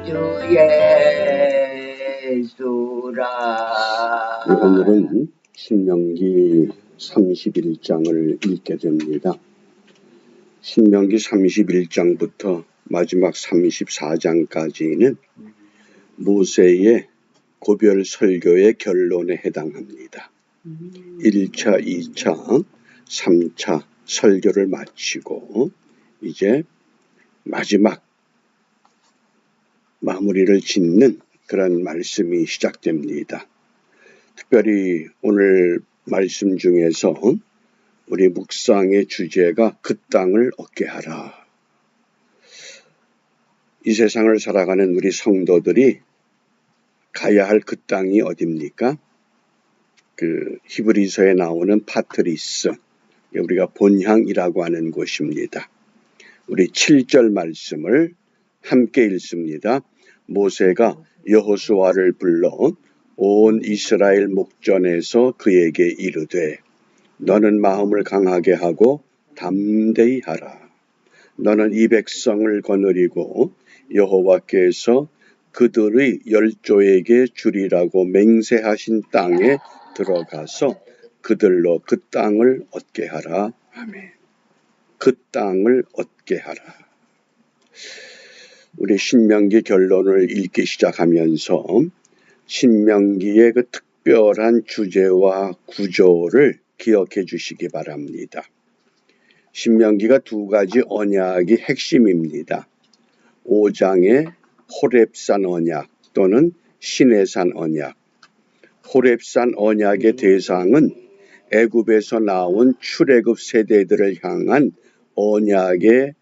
주 예수라. 오늘은 신명기 31장을 읽게 됩니다. 신명기 31장부터 마지막 34장까지는 모세의 고별 설교의 결론에 해당합니다. 1차, 2차, 3차 설교를 마치고 이제 마지막 마무리를 짓는 그런 말씀이 시작됩니다. 특별히 오늘 말씀 중에서 우리 묵상의 주제가 그 땅을 얻게 하라. 이 세상을 살아가는 우리 성도들이 가야 할 그 땅이 어딥니까? 히브리서에 나오는 파트리스, 우리가 본향이라고 하는 곳입니다. 우리 7절 말씀을 함께 읽습니다. 모세가 여호수아를 불러 온 이스라엘 목전에서 그에게 이르되 너는 마음을 강하게 하고 담대히 하라. 너는 이 백성을 거느리고 여호와께서 그들의 열조에게 주리라고 맹세하신 땅에 들어가서 그들로 그 땅을 얻게 하라. 아멘. 그 땅을 얻게 하라. 우리 신명기 결론을 읽기 시작하면서 신명기의 그 특별한 주제와 구조를 기억해 주시기 바랍니다. 신명기가 두 가지 언약이 핵심입니다. 5장의 호렙산 언약 또는 시내산 언약. 호렙산 언약의 대상은 애굽에서 나온 출애굽 세대들을 향한 언약의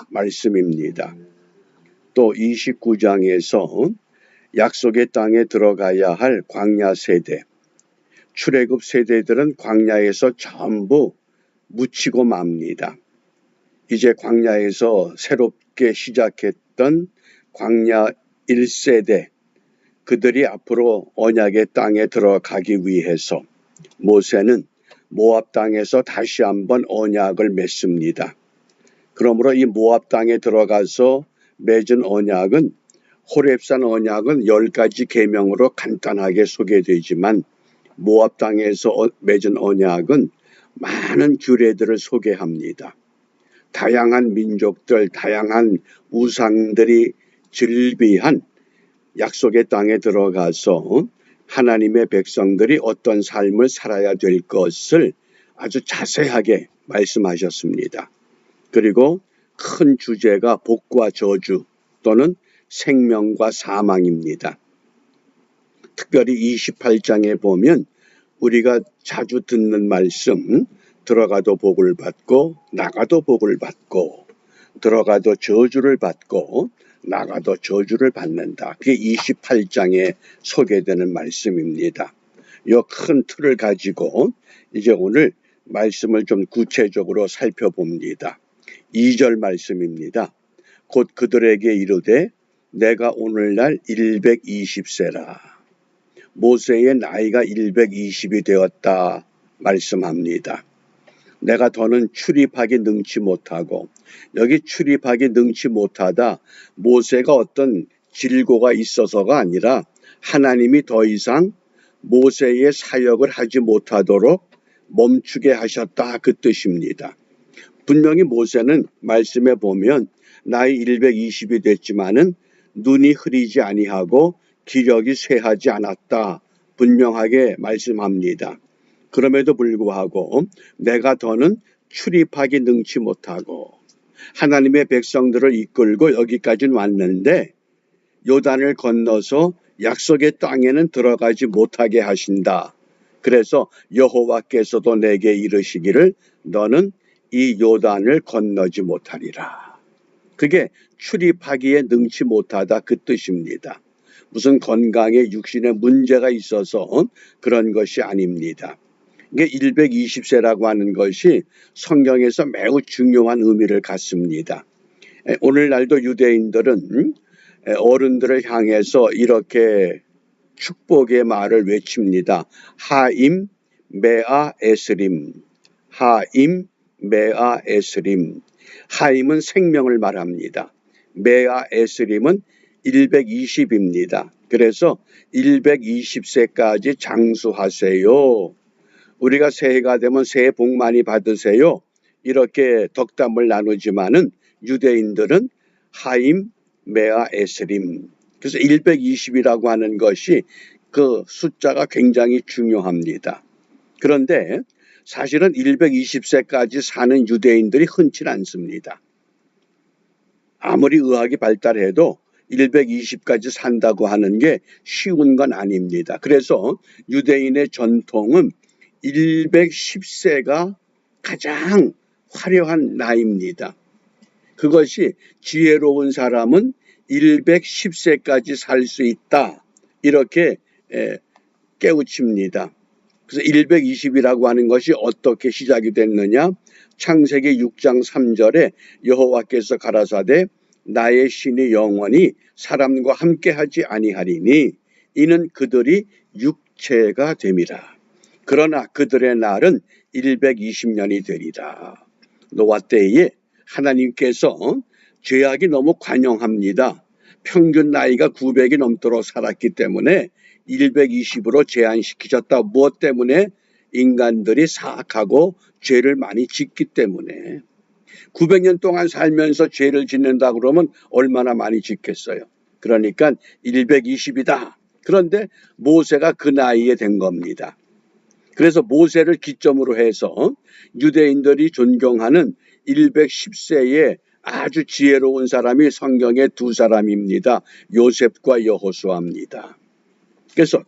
말씀입니다. 또 29장에서 약속의 땅에 들어가야 할 광야 세대, 출애굽 세대들은 광야에서 전부 묻히고 맙니다. 이제 광야에서 새롭게 시작했던 광야 1세대, 그들이 앞으로 언약의 땅에 들어가기 위해서 모세는 모압 땅에서 다시 한번 언약을 맺습니다. 그러므로 이 모압 땅에 들어가서 맺은 언약은 호렙산 언약은 10가지 계명으로 간단하게 소개되지만 모압 땅에서 맺은 언약은 많은 규례들을 소개합니다. 다양한 민족들, 다양한 우상들이 즐비한 약속의 땅에 들어가서 하나님의 백성들이 어떤 삶을 살아야 될 것을 아주 자세하게 말씀하셨습니다. 그리고 큰 주제가 복과 저주 또는 생명과 사망입니다. 특별히 28장에 보면 우리가 자주 듣는 말씀, 들어가도 복을 받고 나가도 복을 받고 들어가도 저주를 받고 나가도 저주를 받는다. 그게 28장에 소개되는 말씀입니다. 이 큰 틀을 가지고 이제 오늘 말씀을 좀 구체적으로 살펴봅니다. 2절 말씀입니다. 곧 그들에게 이르되 내가 오늘날 120세라. 모세의 나이가 120이 되었다 말씀합니다. 내가 더는 출입하기 능치 못하고, 여기 출입하기 능치 못하다, 모세가 어떤 질고가 있어서가 아니라 하나님이 더 이상 모세의 사역을 하지 못하도록 멈추게 하셨다 그 뜻입니다. 분명히 모세는 말씀에 보면 나이 120이 됐지만은 눈이 흐리지 아니하고 기력이 쇠하지 않았다 분명하게 말씀합니다. 그럼에도 불구하고 내가 더는 출입하기 능치 못하고 하나님의 백성들을 이끌고 여기까지는 왔는데 요단을 건너서 약속의 땅에는 들어가지 못하게 하신다. 그래서 여호와께서도 내게 이르시기를 너는 이 요단을 건너지 못하리라. 그게 출입하기에 능치 못하다 그 뜻입니다. 무슨 건강에 육신에 문제가 있어서 그런 것이 아닙니다. 이게 120세라고 하는 것이 성경에서 매우 중요한 의미를 갖습니다. 오늘날도 유대인들은 어른들을 향해서 이렇게 축복의 말을 외칩니다. 하임 메아 에스림. 하임 메아 에스림. 하임은 생명을 말합니다. 메아 에스림은 120입니다. 그래서 120세까지 장수하세요. 우리가 새해가 되면 새해 복 많이 받으세요. 이렇게 덕담을 나누지만은 유대인들은 하임, 메아, 에스림. 그래서 120이라고 하는 것이 그 숫자가 굉장히 중요합니다. 그런데 사실은 120세까지 사는 유대인들이 흔치 않습니다. 아무리 의학이 발달해도 120까지 산다고 하는 게 쉬운 건 아닙니다. 그래서 유대인의 전통은 110세가 가장 화려한 나이입니다. 그것이 지혜로운 사람은 110세까지 살 수 있다. 이렇게 깨우칩니다. 그래서 120이라고 하는 것이 어떻게 시작이 됐느냐? 창세기 6장 3절에 여호와께서 가라사대 나의 신이 영원히 사람과 함께하지 아니하리니 이는 그들이 육체가 됨이라. 그러나 그들의 날은 120년이 되리라. 노아 때에 하나님께서 죄악이 너무 관영합니다. 평균 나이가 900이 넘도록 살았기 때문에 120으로 제한시키셨다. 무엇 때문에? 인간들이 사악하고 죄를 많이 짓기 때문에. 900년 동안 살면서 죄를 짓는다 그러면 얼마나 많이 짓겠어요. 그러니까 120이다. 그런데 모세가 그 나이에 된 겁니다. 그래서 모세를 기점으로 해서 유대인들이 존경하는 110세의 아주 지혜로운 사람이 성경에 두 사람입니다. 요셉과 여호수아입니다. 그래서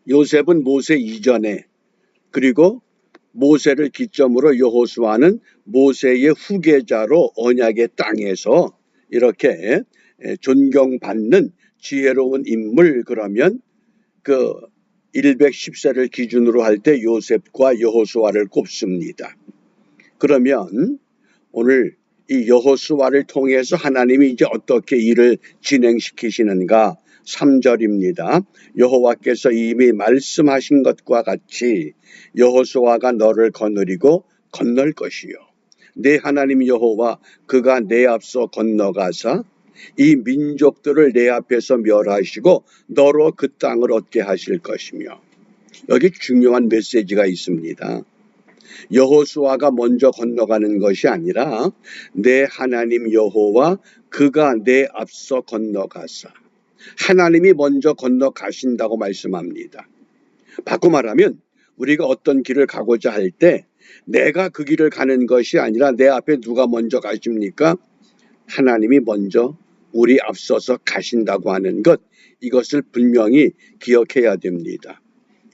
요셉은 모세 이전에, 그리고 모세를 기점으로 여호수아는 모세의 후계자로 언약의 땅에서 이렇게 존경받는 지혜로운 인물. 그러면 그 110세를 기준으로 할 때 요셉과 여호수아를 꼽습니다. 그러면 오늘 이 여호수아를 통해서 하나님이 이제 어떻게 일을 진행시키시는가? 3절입니다. 여호와께서 이미 말씀하신 것과 같이 여호수아가 너를 거느리고 건널 것이요. 내 하나님 여호와 그가 내 앞서 건너가사 이 민족들을 내 앞에서 멸하시고 너로 그 땅을 얻게 하실 것이며. 여기 중요한 메시지가 있습니다. 여호수아가 먼저 건너가는 것이 아니라 내 하나님 여호와 그가 내 앞서 건너가사. 하나님이 먼저 건너가신다고 말씀합니다. 바꿔 말하면 우리가 어떤 길을 가고자 할 때 내가 그 길을 가는 것이 아니라 내 앞에 누가 먼저 가십니까? 하나님이 먼저 우리 앞서서 가신다고 하는 것, 이것을 분명히 기억해야 됩니다.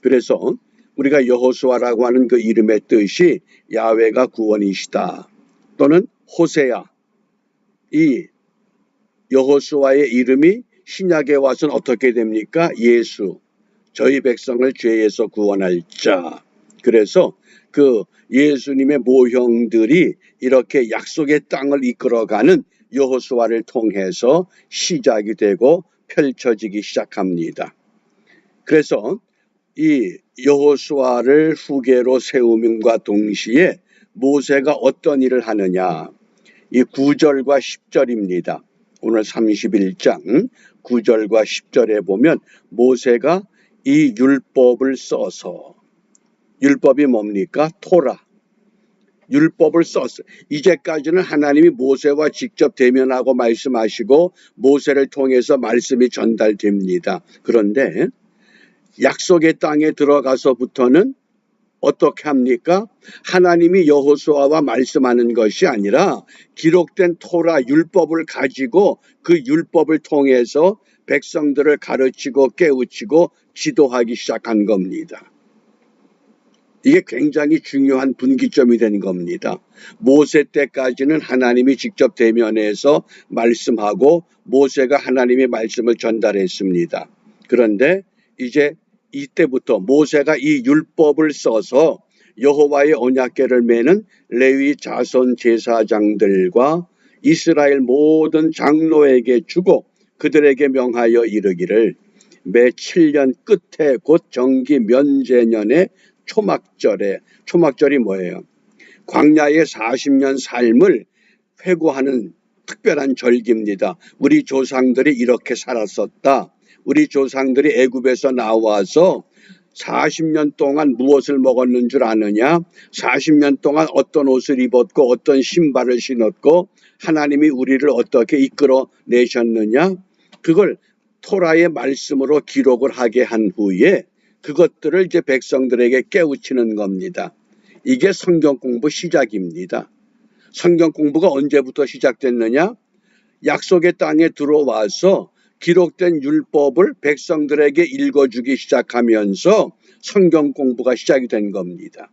그래서 우리가 여호수아라고 하는 그 이름의 뜻이 야훼가 구원이시다. 또는 호세아. 이 여호수아의 이름이 신약에 와서는 어떻게 됩니까? 예수. 저희 백성을 죄에서 구원할 자. 그래서 그 예수님의 모형들이 이렇게 약속의 땅을 이끌어가는 여호수아를 통해서 시작이 되고 펼쳐지기 시작합니다. 그래서 이 여호수아를 후계로 세움과 동시에 모세가 어떤 일을 하느냐? 이 9절과 10절입니다. 오늘 31장 9절과 10절에 보면 모세가 이 율법을 써서, 율법이 뭡니까? 토라. 율법을 썼어. 이제까지는 하나님이 모세와 직접 대면하고 말씀하시고 모세를 통해서 말씀이 전달됩니다. 그런데 약속의 땅에 들어가서부터는 어떻게 합니까? 하나님이 여호수아와 말씀하는 것이 아니라 기록된 토라 율법을 가지고 그 율법을 통해서 백성들을 가르치고 깨우치고 지도하기 시작한 겁니다. 이게 굉장히 중요한 분기점이 된 겁니다. 모세 때까지는 하나님이 직접 대면해서 말씀하고 모세가 하나님의 말씀을 전달했습니다. 그런데 이제 이때부터 모세가 이 율법을 써서 여호와의 언약궤를 메는 레위 자손 제사장들과 이스라엘 모든 장로에게 주고 그들에게 명하여 이르기를 매 7년 끝에 곧 정기 면제년에 초막절에, 초막절이 뭐예요? 광야의 40년 삶을 회고하는 특별한 절기입니다. 우리 조상들이 이렇게 살았었다. 우리 조상들이 애굽에서 나와서 40년 동안 무엇을 먹었는 줄 아느냐? 40년 동안 어떤 옷을 입었고 어떤 신발을 신었고 하나님이 우리를 어떻게 이끌어 내셨느냐? 그걸 토라의 말씀으로 기록을 하게 한 후에 그것들을 이제 백성들에게 깨우치는 겁니다. 이게 성경 공부 시작입니다. 성경 공부가 언제부터 시작됐느냐? 약속의 땅에 들어와서 기록된 율법을 백성들에게 읽어주기 시작하면서 성경 공부가 시작이 된 겁니다.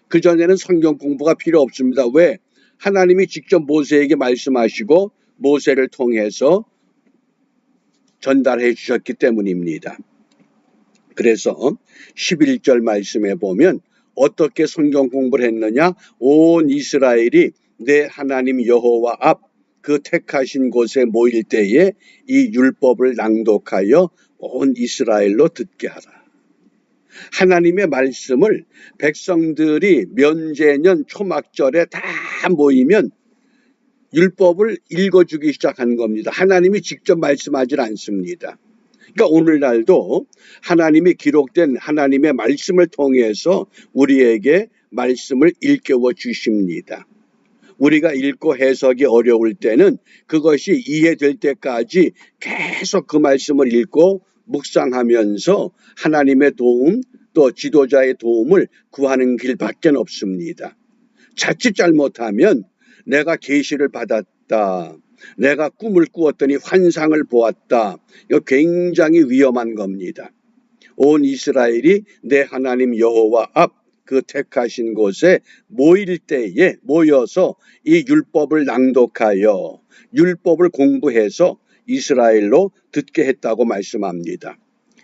그전에는 성경 공부가 필요 없습니다. 왜? 하나님이 직접 모세에게 말씀하시고 모세를 통해서 전달해 주셨기 때문입니다. 그래서 11절 말씀에 보면 어떻게 성경 공부를 했느냐? 온 이스라엘이 내 하나님 여호와 앞 그 택하신 곳에 모일 때에 이 율법을 낭독하여 온 이스라엘로 듣게 하라. 하나님의 말씀을 백성들이 면제년 초막절에 다 모이면 율법을 읽어주기 시작한 겁니다. 하나님이 직접 말씀하지 않습니다. 그러니까 오늘날도 하나님이 기록된 하나님의 말씀을 통해서 우리에게 말씀을 일깨워 주십니다. 우리가 읽고 해석이 어려울 때는 그것이 이해될 때까지 계속 그 말씀을 읽고 묵상하면서 하나님의 도움 또 지도자의 도움을 구하는 길밖에 없습니다. 자칫 잘못하면 내가 계시를 받았다. 내가 꿈을 꾸었더니 환상을 보았다. 이거 굉장히 위험한 겁니다. 온 이스라엘이 내 하나님 여호와 앞 그 택하신 곳에 모일 때에 모여서 이 율법을 낭독하여 율법을 공부해서 이스라엘로 듣게 했다고 말씀합니다.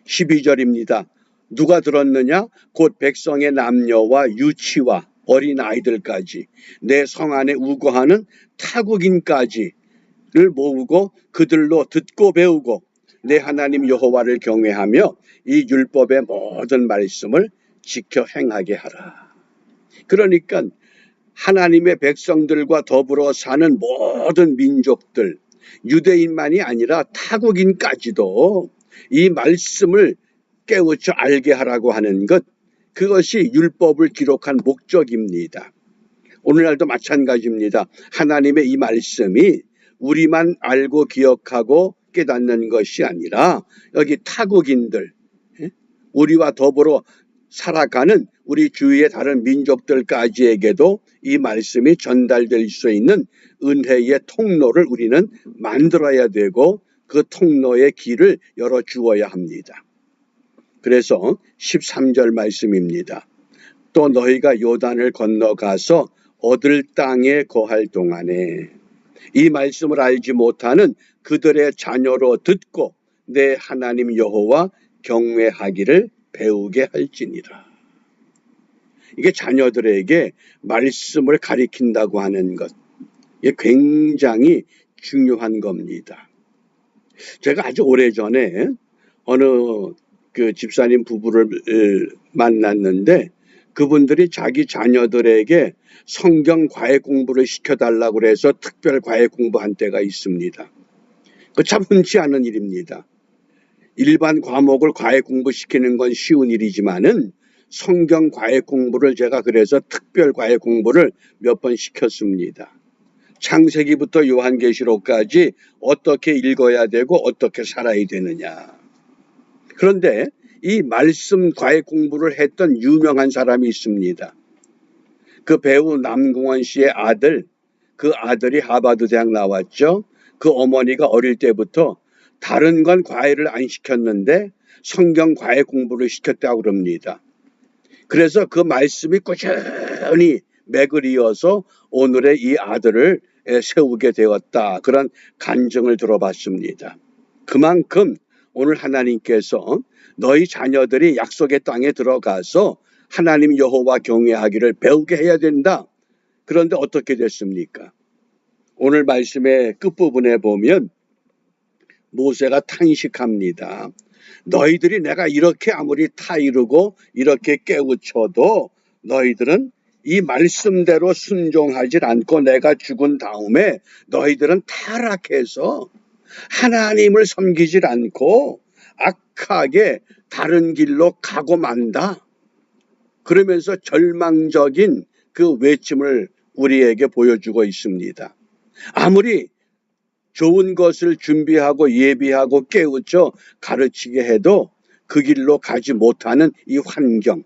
12절입니다. 누가 들었느냐? 곧 백성의 남녀와 유치와 어린아이들까지 내 성 안에 우거하는 타국인까지를 모으고 그들로 듣고 배우고 내 하나님 여호와를 경외하며 이 율법의 모든 말씀을 지켜 행하게 하라. 그러니까 하나님의 백성들과 더불어 사는 모든 민족들, 유대인만이 아니라 타국인까지도 이 말씀을 깨우쳐 알게 하라고 하는 것, 그것이 율법을 기록한 목적입니다. 오늘날도 마찬가지입니다. 하나님의 이 말씀이 우리만 알고 기억하고 깨닫는 것이 아니라 여기 타국인들, 우리와 더불어 살아가는 우리 주위의 다른 민족들까지에게도 이 말씀이 전달될 수 있는 은혜의 통로를 우리는 만들어야 되고 그 통로의 길을 열어주어야 합니다. 그래서 13절 말씀입니다. 또 너희가 요단을 건너가서 얻을 땅에 거할 동안에 이 말씀을 알지 못하는 그들의 자녀로 듣고 내 하나님 여호와 경외하기를 배우게 할지니라. 이게 자녀들에게 말씀을 가리킨다고 하는 것, 이게 굉장히 중요한 겁니다. 제가 아주 오래전에 어느 그 집사님 부부를 만났는데 그분들이 자기 자녀들에게 성경 과외 공부를 시켜달라고 해서 특별 과외 공부한 때가 있습니다. 그 참 흔치 않은 일입니다. 일반 과목을 과외 공부시키는 건 쉬운 일이지만은 성경 과외 공부를 제가 그래서 특별 과외 공부를 몇 번 시켰습니다. 창세기부터 요한계시록까지 어떻게 읽어야 되고 어떻게 살아야 되느냐. 그런데 이 말씀 과외 공부를 했던 유명한 사람이 있습니다. 그 배우 남궁원 씨의 아들, 그 아들이 하버드 대학 나왔죠. 그 어머니가 어릴 때부터 다른 건 과외를 안 시켰는데 성경 과외 공부를 시켰다고 그럽니다. 그래서 그 말씀이 꾸준히 맥을 이어서 오늘의 이 아들을 세우게 되었다. 그런 간증을 들어봤습니다. 그만큼 오늘 하나님께서 너희 자녀들이 약속의 땅에 들어가서 하나님 여호와 경외하기를 배우게 해야 된다. 그런데 어떻게 됐습니까? 오늘 말씀의 끝부분에 보면 모세가 탄식합니다. 너희들이 내가 이렇게 아무리 타이르고 이렇게 깨우쳐도 너희들은 이 말씀대로 순종하지 않고 내가 죽은 다음에 너희들은 타락해서 하나님을 섬기질 않고 악하게 다른 길로 가고 만다. 그러면서 절망적인 그 외침을 우리에게 보여주고 있습니다. 아무리 좋은 것을 준비하고 예비하고 깨우쳐 가르치게 해도 그 길로 가지 못하는 이 환경.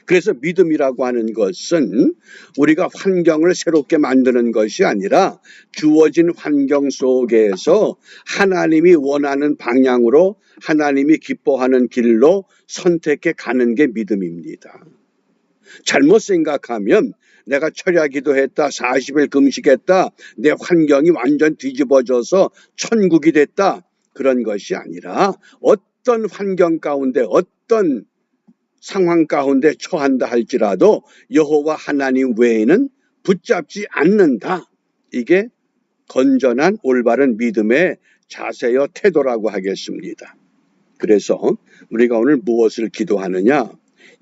그래서 믿음이라고 하는 것은 우리가 환경을 새롭게 만드는 것이 아니라 주어진 환경 속에서 하나님이 원하는 방향으로 하나님이 기뻐하는 길로 선택해 가는 게 믿음입니다. 잘못 생각하면 내가 철야 기도했다, 40일 금식했다, 내 환경이 완전 뒤집어져서 천국이 됐다, 그런 것이 아니라 어떤 환경 가운데 어떤 상황 가운데 처한다 할지라도 여호와 하나님 외에는 붙잡지 않는다. 이게 건전한 올바른 믿음의 자세여 태도라고 하겠습니다. 그래서 우리가 오늘 무엇을 기도하느냐?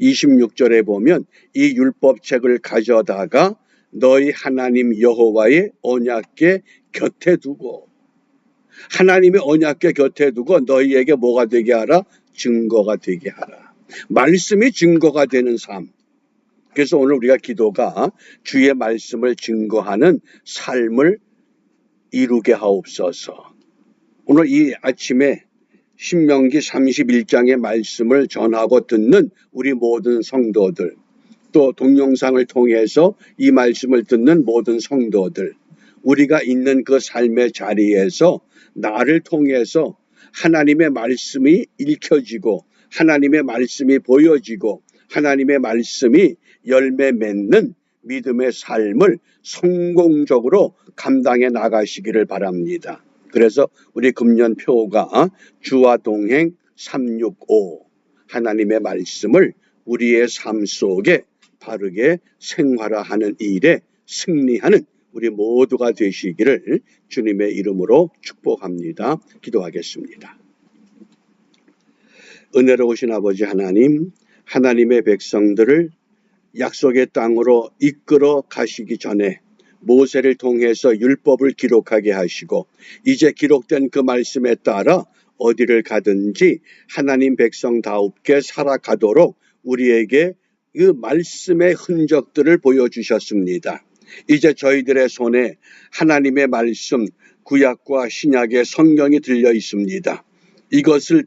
26절에 보면 이 율법책을 가져다가 너희 하나님 여호와의 언약궤 곁에 두고, 하나님의 언약궤 곁에 두고 너희에게 뭐가 되게 하라? 증거가 되게 하라. 말씀이 증거가 되는 삶. 그래서 오늘 우리가 기도가 주의 말씀을 증거하는 삶을 이루게 하옵소서. 오늘 이 아침에 신명기 31장의 말씀을 전하고 듣는 우리 모든 성도들, 또 동영상을 통해서 이 말씀을 듣는 모든 성도들, 우리가 있는 그 삶의 자리에서 나를 통해서 하나님의 말씀이 읽혀지고 하나님의 말씀이 보여지고 하나님의 말씀이 열매 맺는 믿음의 삶을 성공적으로 감당해 나가시기를 바랍니다. 그래서 우리 금년 표가 주와 동행 365, 하나님의 말씀을 우리의 삶 속에 바르게 생활화하는 일에 승리하는 우리 모두가 되시기를 주님의 이름으로 축복합니다. 기도하겠습니다. 은혜로우신 아버지 하나님, 하나님의 백성들을 약속의 땅으로 이끌어 가시기 전에 모세를 통해서 율법을 기록하게 하시고 이제 기록된 그 말씀에 따라 어디를 가든지 하나님 백성다웁게 살아가도록 우리에게 그 말씀의 흔적들을 보여주셨습니다. 이제 저희들의 손에 하나님의 말씀, 구약과 신약의 성경이 들려 있습니다. 이것을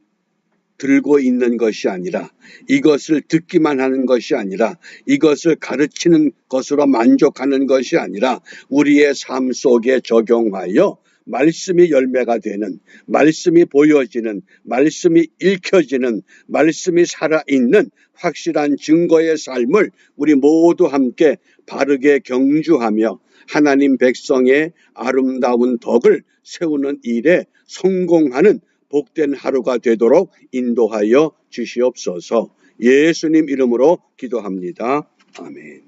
들고 있는 것이 아니라, 이것을 듣기만 하는 것이 아니라, 이것을 가르치는 것으로 만족하는 것이 아니라 우리의 삶 속에 적용하여 말씀이 열매가 되는, 말씀이 보여지는, 말씀이 읽혀지는, 말씀이 살아있는 확실한 증거의 삶을 우리 모두 함께 바르게 경주하며 하나님 백성의 아름다운 덕을 세우는 일에 성공하는 복된 하루가 되도록 인도하여 주시옵소서. 예수님 이름으로 기도합니다. 아멘.